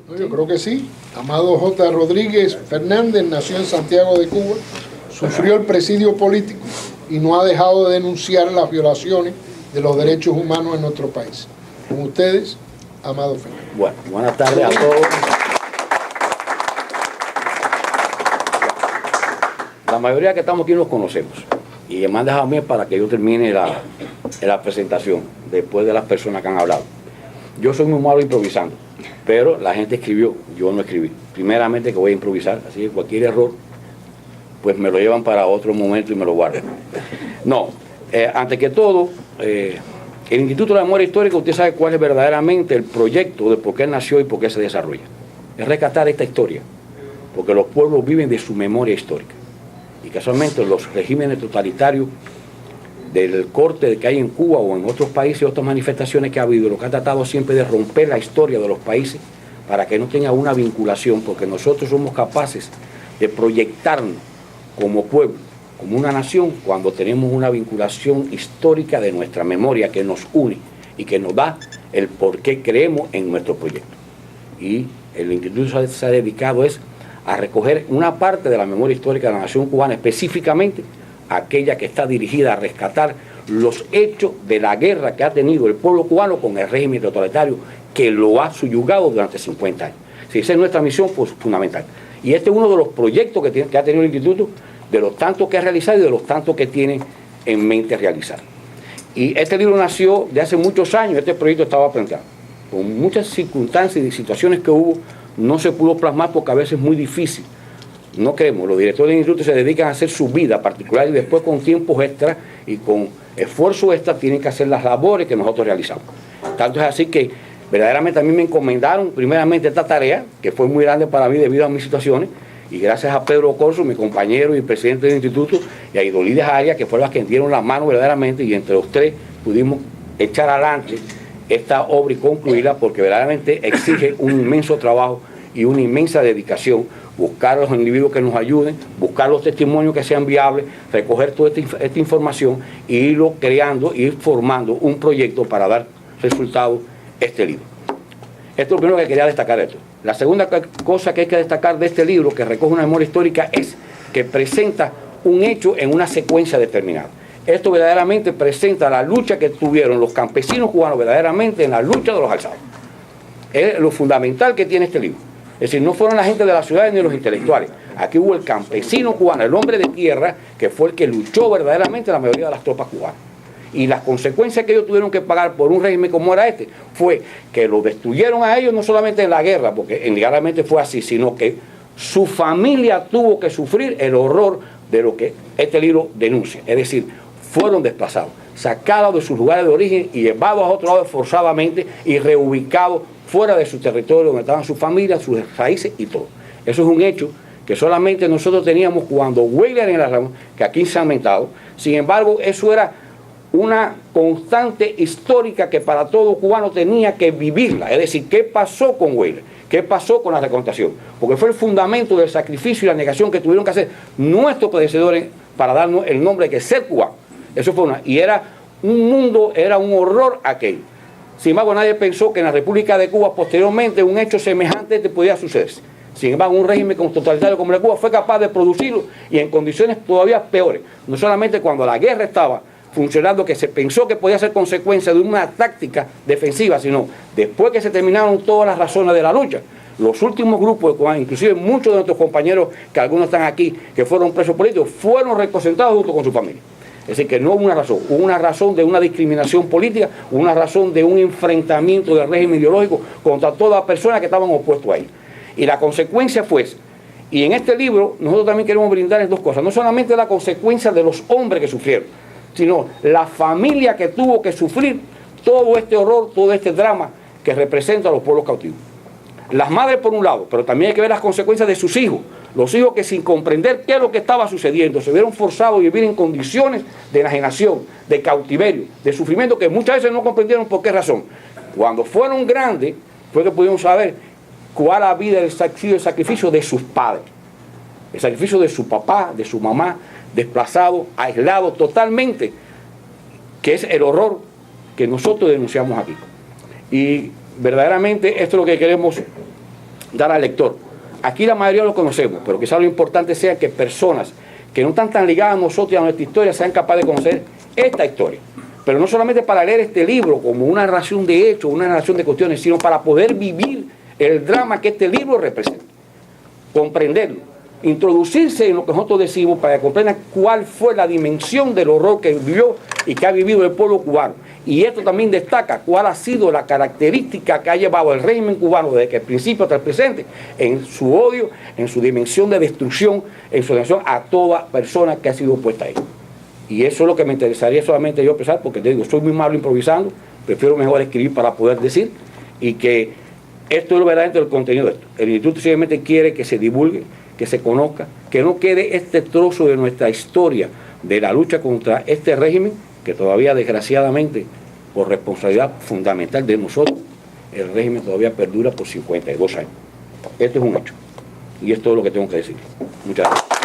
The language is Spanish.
No, yo creo que sí. Amado J. Rodríguez Fernández nació en Santiago de Cuba, sufrió el presidio político y no ha dejado de denunciar las violaciones de los derechos humanos en nuestro país. Con ustedes, Amado Fernández. Bueno, buenas tardes a todos. La mayoría que estamos aquí nos conocemos y me han dejado a mí para que yo termine la presentación después de las personas que han hablado. Yo soy muy malo improvisando, pero la gente escribió, yo no escribí. Primeramente que voy a improvisar, así que cualquier error pues me lo llevan para otro momento y me lo guardan. No, antes que todo, el Instituto de la Memoria Histórica, usted sabe cuál es verdaderamente el proyecto de por qué nació y por qué se desarrolla. Es rescatar esta historia, porque los pueblos viven de su memoria histórica. Y casualmente los regímenes totalitarios del corte que hay en Cuba o en otros países, otras manifestaciones que ha habido, lo que ha tratado siempre de romper la historia de los países para que no tenga una vinculación, porque nosotros somos capaces de proyectarnos como pueblo, como una nación, cuando tenemos una vinculación histórica de nuestra memoria que nos une y que nos da el por qué creemos en nuestro proyecto. Y el instituto se ha dedicado a recoger una parte de la memoria histórica de la nación cubana, específicamente aquella que está dirigida a rescatar los hechos de la guerra que ha tenido el pueblo cubano con el régimen totalitario que lo ha subyugado durante 50 años. Si esa es nuestra misión, pues fundamental. Y este es uno de los proyectos que ha tenido el instituto, de los tantos que ha realizado y de los tantos que tiene en mente realizar. Y este libro nació de hace muchos años, este proyecto estaba planteado. Con muchas circunstancias y situaciones que hubo, no se pudo plasmar porque a veces es muy difícil. No creemos, los directores del instituto se dedican a hacer su vida particular y después con tiempos extra y con esfuerzo extra tienen que hacer las labores que nosotros realizamos. Tanto es así que verdaderamente a mí me encomendaron primeramente esta tarea, que fue muy grande para mí debido a mis situaciones, y gracias a Pedro Corso, mi compañero y presidente del instituto, y a Idolides Arias, que fueron las que dieron la mano verdaderamente, y entre los tres pudimos echar adelante esta obra y concluirla, porque verdaderamente exige un inmenso trabajo y una inmensa dedicación, buscar a los individuos que nos ayuden, buscar los testimonios que sean viables, recoger toda esta información e irlo creando, ir formando un proyecto para dar resultados este libro. Esto es lo primero que quería destacar esto. La segunda cosa que hay que destacar de este libro, que recoge una memoria histórica, es que presenta un hecho en una secuencia determinada. Esto verdaderamente presenta la lucha que tuvieron los campesinos cubanos verdaderamente en la lucha de los alzados. Es lo fundamental que tiene este libro. Es decir, no fueron la gente de las ciudades ni los intelectuales. Aquí hubo el campesino cubano, el hombre de tierra, que fue el que luchó verdaderamente la mayoría de las tropas cubanas. Y las consecuencias que ellos tuvieron que pagar por un régimen como era este, fue que lo destruyeron a ellos no solamente en la guerra, porque indudablemente fue así, sino que su familia tuvo que sufrir el horror de lo que este libro denuncia. Es decir, fueron desplazados, sacados de sus lugares de origen y llevados a otro lado forzadamente y reubicados fuera de su territorio donde estaban sus familias, sus raíces y todo. Eso es un hecho que solamente nosotros teníamos cuando Weyler en la Ramos, que aquí se ha aumentado. Sin embargo, eso era una constante histórica que para todo cubano tenía que vivirla. Es decir, ¿qué pasó con Weyler? ¿Qué pasó con la reconstrucción? Porque fue el fundamento del sacrificio y la negación que tuvieron que hacer nuestros predecesores para darnos el nombre de que ser cubano. Eso fue y era un mundo, era un horror aquello. Sin embargo, nadie pensó que en la República de Cuba posteriormente un hecho semejante podía sucederse. Sin embargo, un régimen totalitario como el de Cuba fue capaz de producirlo y en condiciones todavía peores. No solamente cuando la guerra estaba funcionando, que se pensó que podía ser consecuencia de una táctica defensiva, sino después que se terminaron todas las razones de la lucha. Los últimos grupos de cubanos, inclusive muchos de nuestros compañeros, que algunos están aquí, que fueron presos políticos, fueron reconcentrados junto con su familia. Es decir, que no hubo una razón de una discriminación política, una razón de un enfrentamiento del régimen ideológico contra toda persona que estaban opuestos a él. Y la consecuencia fue esa. Y en este libro nosotros también queremos brindarles dos cosas, no solamente la consecuencia de los hombres que sufrieron, sino la familia que tuvo que sufrir todo este horror, todo este drama que representa a los pueblos cautivos. Las madres por un lado, pero también hay que ver las consecuencias de sus hijos. Los hijos que sin comprender qué es lo que estaba sucediendo, se vieron forzados a vivir en condiciones de enajenación, de cautiverio, de sufrimiento, que muchas veces no comprendieron por qué razón. Cuando fueron grandes, fue que pudieron saber cuál había el sacrificio de sus padres. El sacrificio de su papá, de su mamá, desplazado, aislado totalmente, que es el horror que nosotros denunciamos aquí. Y verdaderamente esto es lo que queremos dar al lector. Aquí la mayoría lo conocemos, pero quizás lo importante sea que personas que no están tan ligadas a nosotros y a nuestra historia sean capaces de conocer esta historia. Pero no solamente para leer este libro como una narración de hechos, una narración de cuestiones, sino para poder vivir el drama que este libro representa. Comprenderlo, introducirse en lo que nosotros decimos para que comprendan cuál fue la dimensión del horror que vivió y que ha vivido el pueblo cubano. Y esto también destaca cuál ha sido la característica que ha llevado el régimen cubano desde que el principio hasta el presente en su odio, en su dimensión de destrucción, en su dimensión a toda persona que ha sido opuesta a él. Y eso es lo que me interesaría solamente yo expresar, porque te digo, soy muy malo improvisando, prefiero mejor escribir para poder decir, y que esto es lo verdaderamente el contenido de esto. El instituto simplemente quiere que se divulgue, que se conozca, que no quede este trozo de nuestra historia de la lucha contra este régimen, que todavía desgraciadamente, por responsabilidad fundamental de nosotros, el régimen todavía perdura por 52 años. Esto es un hecho. Y esto es lo que tengo que decir. Muchas gracias.